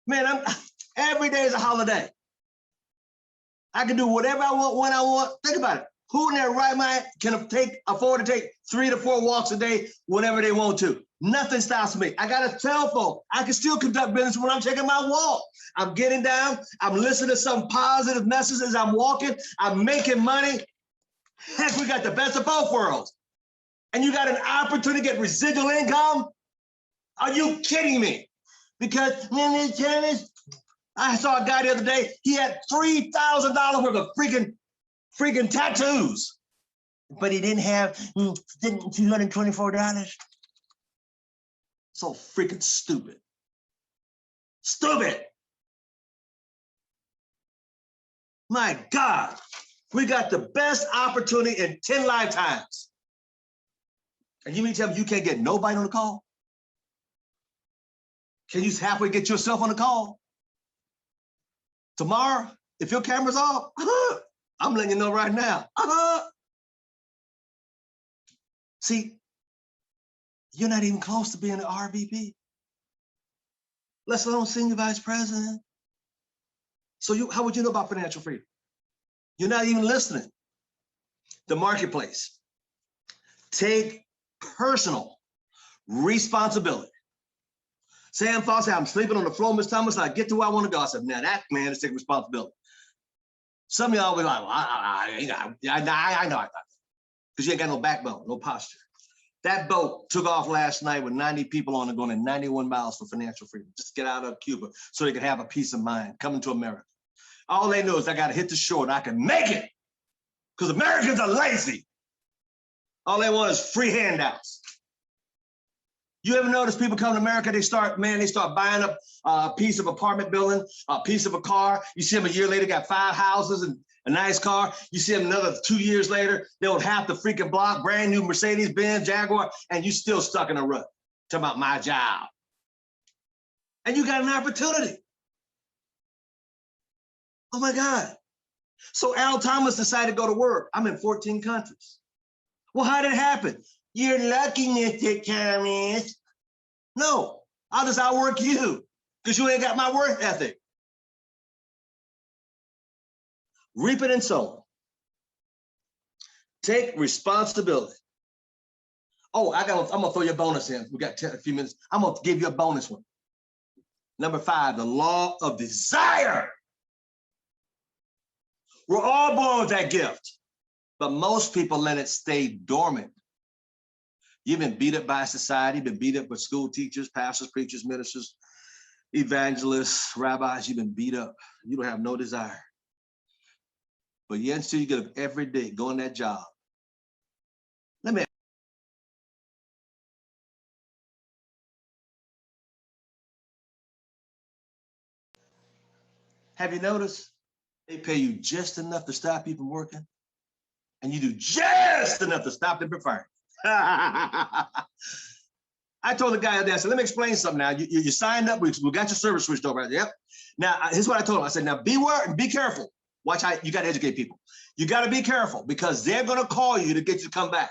Man, every day is a holiday. I can do whatever I want when I want. Think about it. Who in their right mind can afford to take 3 to 4 walks a day whenever they want to? Nothing stops me. I got a telephone. I can still conduct business when I'm taking my walk. I'm getting down. I'm listening to some positive messages. I'm walking. I'm making money. Heck, we got the best of both worlds. And you got an opportunity to get residual income? Are you kidding me? Because, man, I saw a guy the other day, he had $3,000 worth of freaking tattoos, but he didn't have $224. So freaking stupid. Stupid. My God, we got the best opportunity in 10 lifetimes. And you mean to tell me you can't get nobody on the call? Can you halfway get yourself on the call? Tomorrow, if your camera's off, I'm letting you know right now. See, you're not even close to being an RVP, let alone senior vice president. So how would you know about financial freedom? You're not even listening. The marketplace. Take personal responsibility. Sam Foss said, I'm sleeping on the floor, Miss Thomas. I get to where I want to go. I said, now that man is taking responsibility. Some of y'all be like, well, I know I got that. Because you ain't got no backbone, no posture. That boat took off last night with 90 people on it going in 91 miles for financial freedom. Just get out of Cuba so they can have a peace of mind coming to America. All they know is I got to hit the shore and I can make it because Americans are lazy. All they want is free handouts. You ever notice people come to America, they start buying up a piece of apartment building, a piece of a car. You see them a year later, got 5 houses and a nice car. You see them another 2 years later, they own half the freaking block, brand new Mercedes, Benz, Jaguar, and you still stuck in a rut. Talking about my job. And you got an opportunity. Oh my God. So Al Thomas decided to go to work. I'm in 14 countries. Well, how did it happen? You're lucky, Mr. Thomas. No, I'll just outwork you because you ain't got my work ethic. Reap it and sow. Take responsibility. Oh, I'm gonna throw you a bonus in. We got a few minutes. I'm gonna give you a bonus one. Number 5, the law of desire. We're all born with that gift, but most people let it stay dormant. You've been beat up by society, been beat up with school teachers, pastors, preachers, ministers, evangelists, rabbis. You've been beat up. You don't have no desire. But yet until you get up every day, go in that job. Let me have you noticed they pay you just enough to stop you from working, and you do just enough to stop them from firing. I told the guy that, I said, let me explain something now. You signed up, we got your service switched over. Yep. Now, here's what I told him. I said, now beware and be careful. Watch how you got to educate people. You got to be careful because they're going to call you to get you to come back.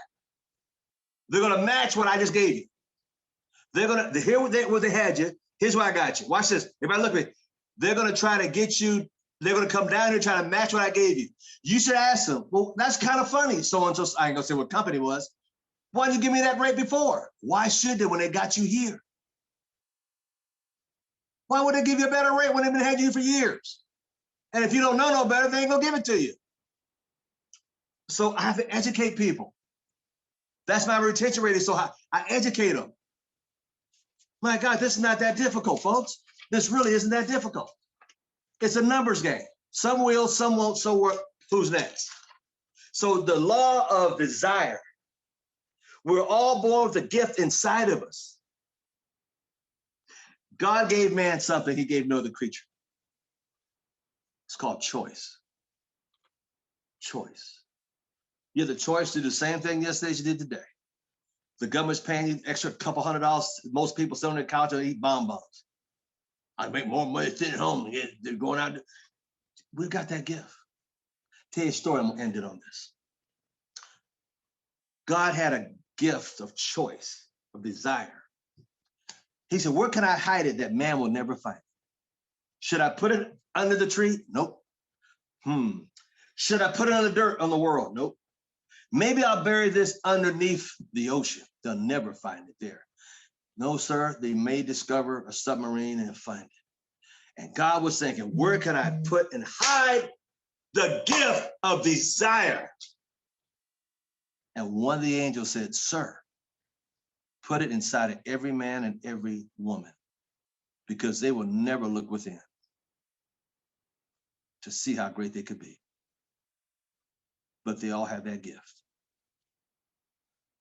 They're going to match what I just gave you. They're going to hear what they had you. Here's what I got you. Watch this. Everybody look at me. They're going to try to get you. They're going to come down here and try to match what I gave you. You should ask them, well, that's kind of funny. So-and-so, I ain't going to say what company it was. Why didn't you give me that rate before? Why should they when they got you here? Why would they give you a better rate when they've been had you for years? And if you don't know no better, they ain't gonna give it to you. So I have to educate people. That's my retention rate is so high. I educate them. My God, this is not that difficult, folks. This really isn't that difficult. It's a numbers game. Some will, some won't, so what? Who's next? So the law of desire. We're all born with a gift inside of us. God gave man something he gave no other creature. It's called choice. Choice. You have the choice to do the same thing yesterday as you did today. The government's paying you extra couple $100. Most people sit on their couch and eat bonbons. I make more money sitting at home. They're going out. We've got that gift. Tell you a story, I'm gonna end it on this. God had a gift of choice, of desire. He said, where can I hide it that man will never find it? Should I put it under the tree? Nope. Should I put it in the dirt on the world? Nope. Maybe I'll bury this underneath the ocean. They'll never find it there. No, sir, they may discover a submarine and find it. And God was thinking, where can I put and hide the gift of desire? And one of the angels said, sir, put it inside of every man and every woman, because they will never look within to see how great they could be. But they all have that gift.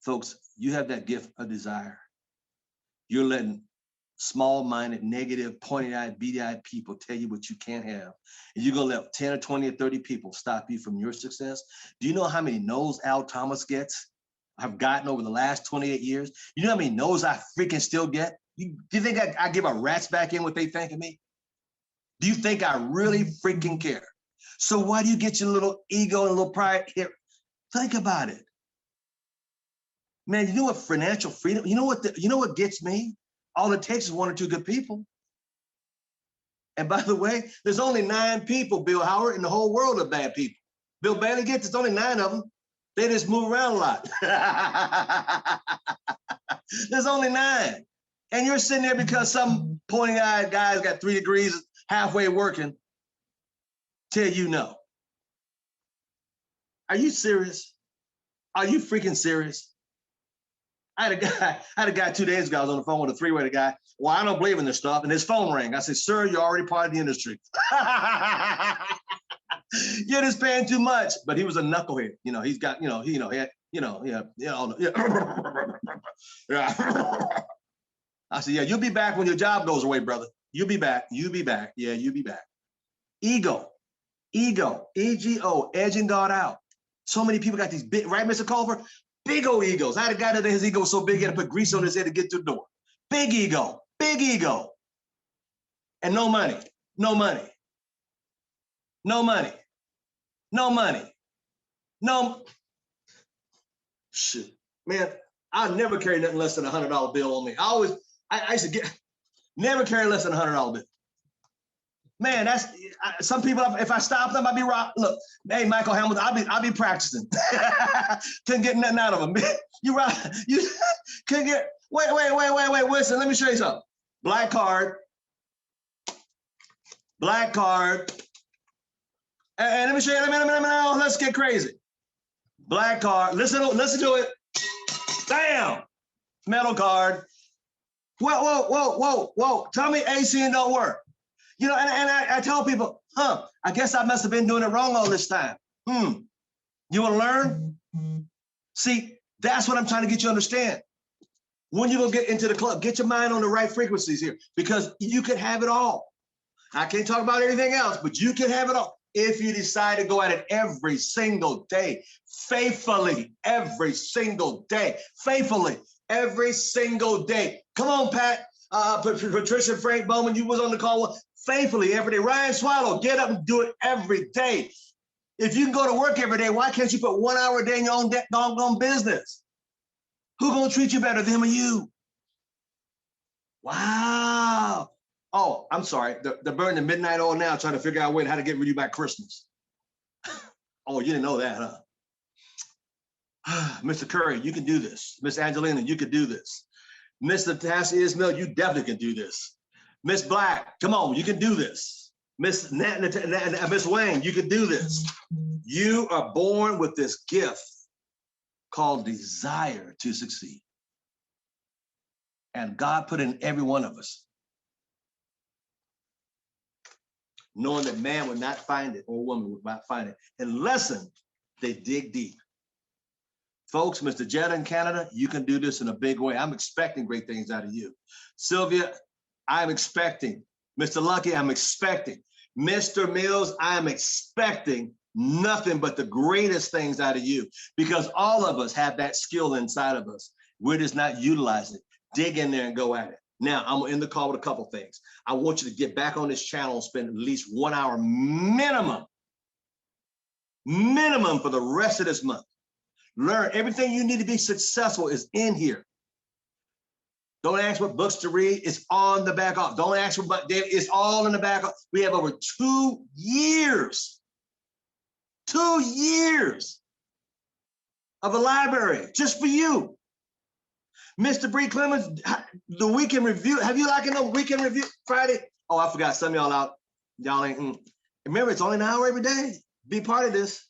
Folks, you have that gift of desire. You're letting small-minded, negative, pointy-eyed, beady-eyed people tell you what you can't have. And you're going to let 10 or 20 or 30 people stop you from your success. Do you know how many no's Al Thomas gets? I've gotten over the last 28 years. You know how many no's I freaking still get? Do you think I give a rat's back in what they think of me? Do you think I really freaking care? So why do you get your little ego and a little pride here? Think about it. Man, you know what financial freedom, you know what gets me? All it takes is 1 or 2 good people. And by the way, there's only 9 people, Bill Howard, in the whole world of bad people. Bill Bailey gets, it's only 9 of them. They just move around a lot. There's only 9. And you're sitting there because some pointy-eyed guy's got 3 degrees, halfway working, tell you no. Are you serious? Are you freaking serious? I had a guy 2 days ago. I was on the phone with a 3-way guy. Well, I don't believe in this stuff. And his phone rang. I said, sir, you're already part of the industry. You're just paying too much. But he was a knucklehead. You know, he's got, yeah. I said, yeah, you'll be back when your job goes away, brother. You'll be back. You'll be back. Yeah, you'll be back. Ego, E-G-O, edging God out. So many people got these big, right, Mr. Culver? Big old egos. I had a guy that his ego was so big, he had to put grease on his head to get through the door. Big ego, big ego. And no money, no money, no money, no money, no. Shit, man, I never carry nothing less than $100 bill on me. I used to never carry less than $100 bill. Man, that's some people. If I stop them, I'd be robbed. Look, hey, Michael Hamilton, I'll be practicing. Couldn't get nothing out of them. You couldn't get. Wait. Listen, let me show you something. Black card. And let me show you. Let's get crazy. Black card. Listen to it. Bam. Metal card. Whoa. Tell me AC don't work. You know, and I tell people, I guess I must have been doing it wrong all this time. You want to learn? See, that's what I'm trying to get you to understand. When you go get into the club, get your mind on the right frequencies here, because you can have it all. I can't talk about anything else, but you can have it all if you decide to go at it every single day, faithfully, every single day, faithfully, every single day. Come on, Pat. Patricia Frank Bowman, you was on the call. Faithfully every day. Ryan Swallow, get up and do it every day. If you can go to work every day, why can't you put 1 hour a day in your own doggone business? Who's gonna treat you better, them or you? Wow. Oh, I'm sorry. They're burning the midnight oil now, trying to figure out how to get rid of you by Christmas. Oh, you didn't know that, huh? Mr. Curry, you can do this. Miss Angelina, you can do this. Mr. Tassie Ismail, you definitely can do this. Miss Black, come on, you can do this. Miss Wayne, you can do this. You are born with this gift called desire to succeed. And God put in every one of us, knowing that man would not find it, or woman would not find it, unless they dig deep. Folks, Mr. Jetta in Canada, you can do this in a big way. I'm expecting great things out of you. Sylvia, I'm expecting. Mr. Lucky, I'm expecting. Mr. Mills, I'm expecting nothing but the greatest things out of you, because all of us have that skill inside of us. We're just not utilizing it. Dig in there and go at it. Now, I'm gonna end the call with a couple things. I want you to get back on this channel and spend at least 1 hour minimum for the rest of this month. Learn everything you need to be successful is in here. Don't ask what books to read. It's on the back off. Don't ask what, it's all in the back off. We have over 2 years. 2 years of a library just for you. Mr. Bree Clemens, the weekend review. Have you liking the weekend review Friday? Oh, I forgot some of y'all out. Y'all ain't. Remember, it's only an hour every day. Be part of this.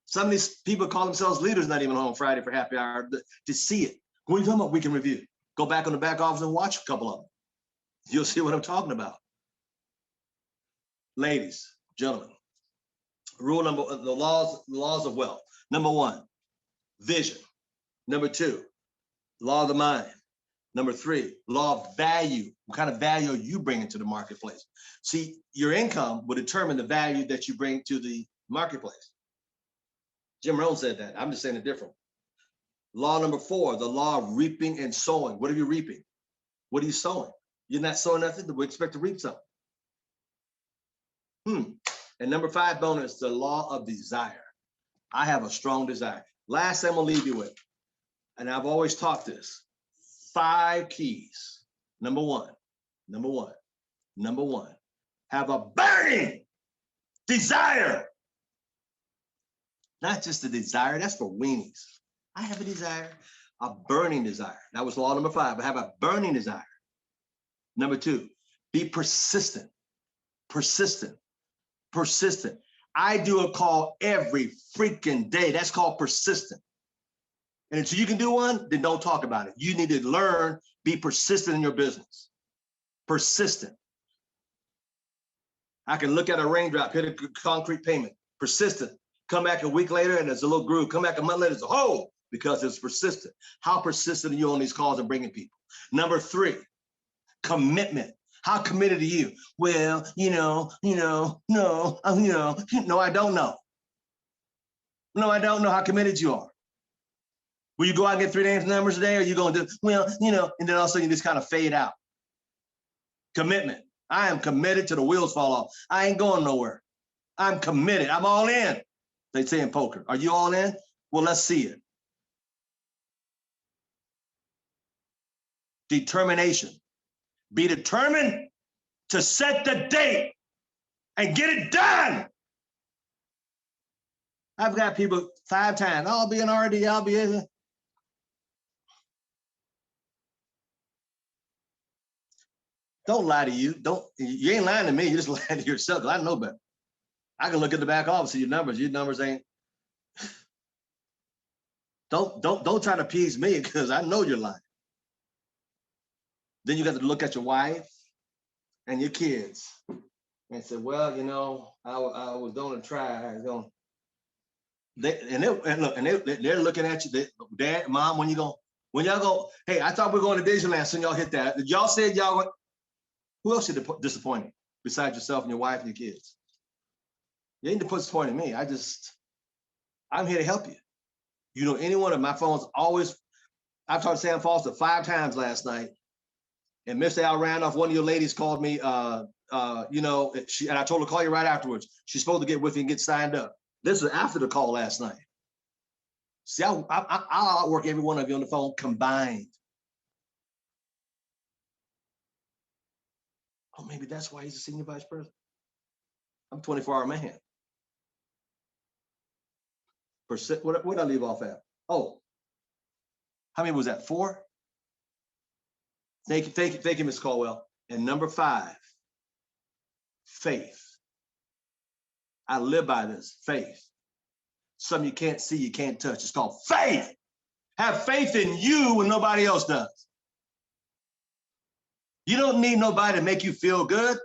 Some of these people call themselves leaders, not even on Friday for happy hour to see it. What are you talking about weekend review? Go back on the back office and watch a couple of them. You'll see what I'm talking about. Ladies, gentlemen, the laws of wealth. Number 1, vision. Number 2, law of the mind. Number 3, law of value. What kind of value are you bringing to the marketplace? See, your income will determine the value that you bring to the marketplace. Jim Rohn said that. I'm just saying it different. Law number 4, the law of reaping and sowing. What are you reaping? What are you sowing? You're not sowing nothing, we expect to reap something. And number 5 bonus, the law of desire. I have a strong desire. Last thing I'm gonna leave you with, and I've always taught this, 5 keys. Number one, have a burning desire. Not just a desire, that's for weenies. I have a desire, a burning desire. That was law number 5, I have a burning desire. Number 2, be persistent. I do a call every freaking day. That's called persistent. And until you can do one, then don't talk about it. You need to learn, be persistent in your business. Persistent. I can look at a raindrop, hit a concrete pavement. Persistent. Come back a week later and there's a little groove. Come back a month later, it's a hole, because it's persistent. How persistent are you on these calls and bringing people? Number 3, commitment. How committed are you? Well, no, no, I don't know. No, I don't know how committed you are. Will you go out and get 3 names numbers a day, or are you going to do, well, and then all of a sudden you just kind of fade out? Commitment. I am committed till the wheels fall off. I ain't going nowhere. I'm committed. I'm all in. They say in poker. Are you all in? Well, let's see it. Determination. Be determined to set the date and get it done. I've got people 5 times. I'll be an RD. I'll be in. Don't lie to you. You ain't lying to me. You just lying to yourself, because I know better. I can look at the back office of your numbers. Your numbers ain't. Don't try to appease me, because I know you're lying. Then you got to look at your wife and your kids and say, well, I was going to try. I was going. They're looking at you. Dad, Mom, when y'all go? Hey, I thought we were going to Disneyland, so y'all hit that. Did y'all said y'all went? Who else you disappointed besides yourself and your wife and your kids? You ain't disappointing me. I'm here to help you. Anyone of my phones always. I've talked to Sam Foster 5 times last night, and Mr. Al Randolph, one of your ladies, called me. And I told her to call you right afterwards. She's supposed to get with you and get signed up. This was after the call last night. See, I'll outwork every one of you on the phone combined. Oh, maybe that's why he's a senior vice president. I'm 24-hour man. What did I leave off at? Oh, how many was that? 4? Thank you, Ms. Caldwell. And number 5, faith. I live by this, faith. Something you can't see, you can't touch. It's called faith. Have faith in you when nobody else does. You don't need nobody to make you feel good.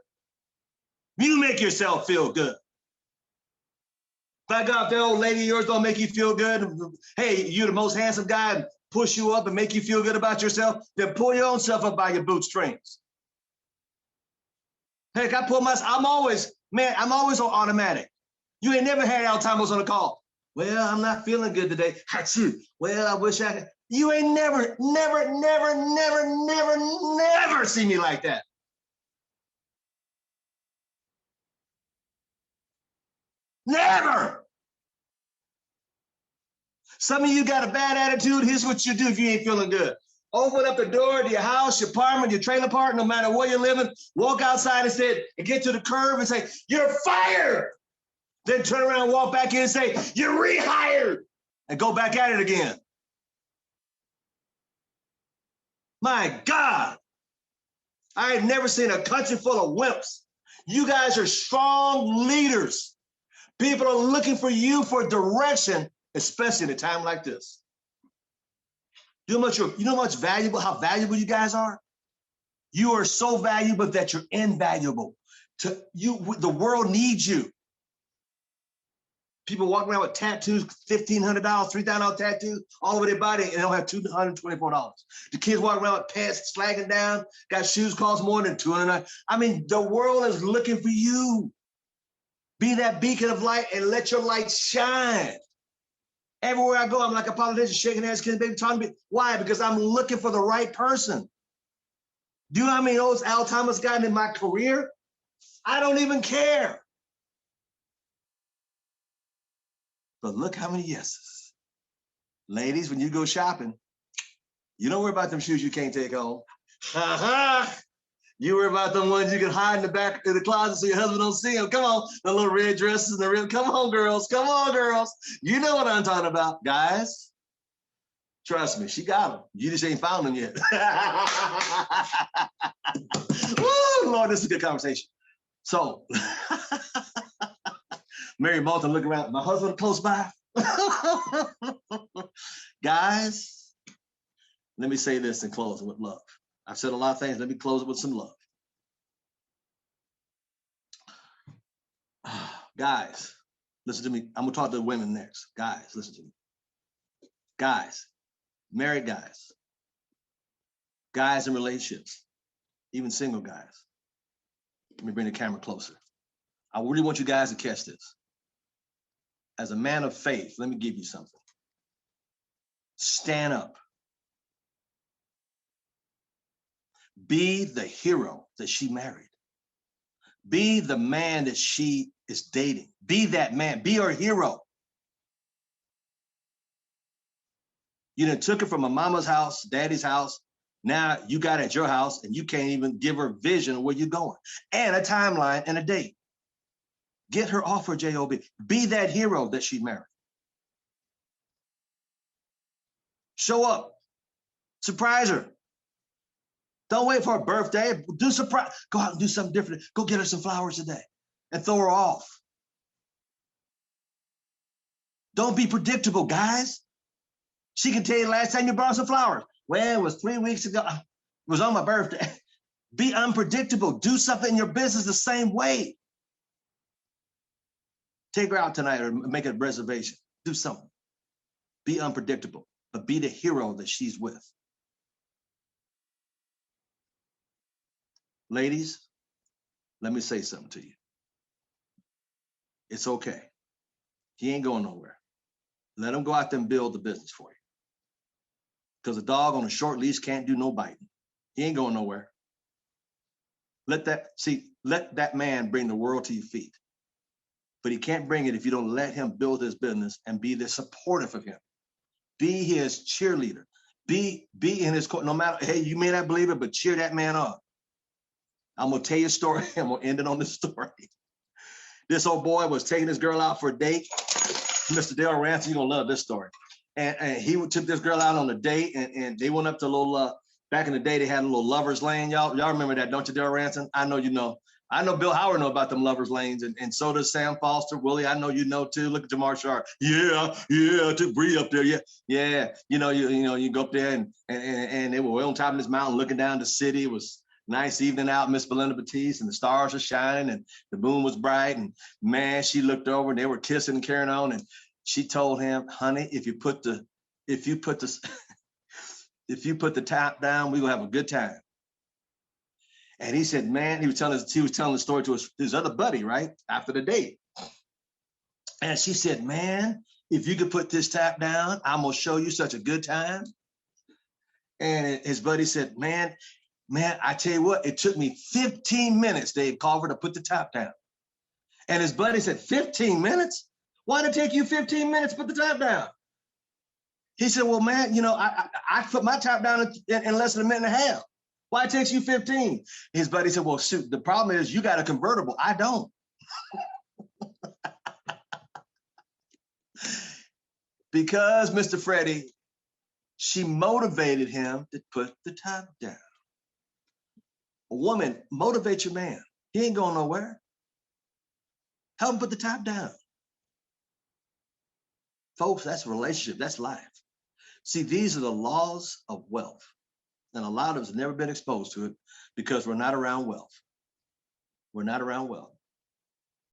You make yourself feel good. By God, if that old lady of yours don't make you feel good, hey, you're the most handsome guy, and push you up and make you feel good about yourself, then pull your own self up by your bootstrings. Heck, I'm always on automatic. You ain't never had Alzheimer's on a call. Well, I'm not feeling good today. Achoo. Well, I wish I could. You ain't never see me like that. Never. Some of you got a bad attitude. Here's what you do if you ain't feeling good. Open up the door to your house, your apartment, your trailer park, no matter where you're living. Walk outside and get to the curb and say, you're fired. Then turn around and walk back in and say, you're rehired. And go back at it again. My God. I have never seen a country full of wimps. You guys are strong leaders. People are looking for you for direction, especially in a time like this. You know how valuable you guys are? You are so valuable that you're invaluable. The world needs you. People walking around with tattoos, $1,500, $3,000 tattoos all over their body, and they don't have $224. The kids walking around with pants slagging down, got shoes cost more than $200. I mean, the world is looking for you. Be that beacon of light and let your light shine. Everywhere I go, I'm like a politician, shaking hands, kissing baby, talking to me. Why? Because I'm looking for the right person. Do you know how many old Al Thomas got in my career? I don't even care. But look how many yeses. Ladies, when you go shopping, you don't worry about them shoes you can't take home. You worry about them ones you can hide in the back of the closet so your husband don't see them. Come on, the little red dresses and the red. Come on, girls. Come on, girls. You know what I'm talking about. Guys, trust me, she got them. You just ain't found them yet. Woo, Lord, this is a good conversation. So, Mary Malton, look around. My husband close by. Guys, let me say this and close it with love. I've said a lot of things. Let me close it with some love. Guys, listen to me. I'm going to talk to the women next. Guys, listen to me. Guys, married guys, Guys in relationships, even single guys. Let me bring the camera closer. I really want you guys to catch this. As a man of faith, let me give you something. Stand up. Be the hero that she married. Be the man that she is dating. Be that man. Be her hero. You done took her from a mama's house, daddy's house. Now you got at your house and you can't even give her vision of where you're going and a timeline and a date. Get her off her job. Be that hero that she married. Show up. Surprise her. Don't wait for her birthday. Do surprise. Go out and do something different. Go get her some flowers today and throw her off. Don't be predictable, guys. She can tell you the last time you brought some flowers. Well, it was 3 weeks ago. It was on my birthday. Be unpredictable. Do something in your business the same way. Take her out tonight or make a reservation. Do something. Be unpredictable, but be the hero that she's with. Ladies, let me say something to you. It's okay. He ain't going nowhere. Let him go out there and build the business for you. Because a dog on a short leash can't do no biting. He ain't going nowhere. Let that man bring the world to your feet. But he can't bring it if you don't let him build his business and be the supportive of him. Be his cheerleader. Be in his court. No matter, hey, you may not believe it, but cheer that man on. I'm going to tell you a story. I'm going to end it on this story. This old boy was taking this girl out for a date. Mr. Dale Ransom, you're going to love this story. And he took this girl out on a date, and they went up to a little, back in the day, they had a little lover's lane. Y'all remember that, don't you, Dale Ransom? I know you know. I know Bill Howard know about them lover's lanes, and so does Sam Foster. Willie, I know you know too. Look at Jamar Sharp. Yeah, took Bree up there. Yeah. You know, you go up there and they were way on top of this mountain looking down the city. It was nice evening out, Miss Belinda Batiste, and the stars were shining and the moon was bright. And man, she looked over and they were kissing and carrying on. And she told him, honey, if you put the tap down, we gonna have a good time. And he said, man, he was telling the story to his other buddy, right? After the date. And she said, man, if you could put this tap down, I'm gonna show you such a good time. And his buddy said, man, I tell you what, it took me 15 minutes, Dave Carver, to put the tap down. And his buddy said, 15 minutes? Why did it take you 15 minutes to put the tap down? He said, well, man, you know, I put my tap down in less than a minute and a half. Why it takes you 15? His buddy said, well, shoot, the problem is you got a convertible. I don't. Because, Mr. Freddie, she motivated him to put the top down. A woman, motivate your man. He ain't going nowhere. Help him put the top down. Folks, that's a relationship. That's life. See, these are the laws of wealth. And a lot of us have never been exposed to it because we're not around wealth. We're not around wealth.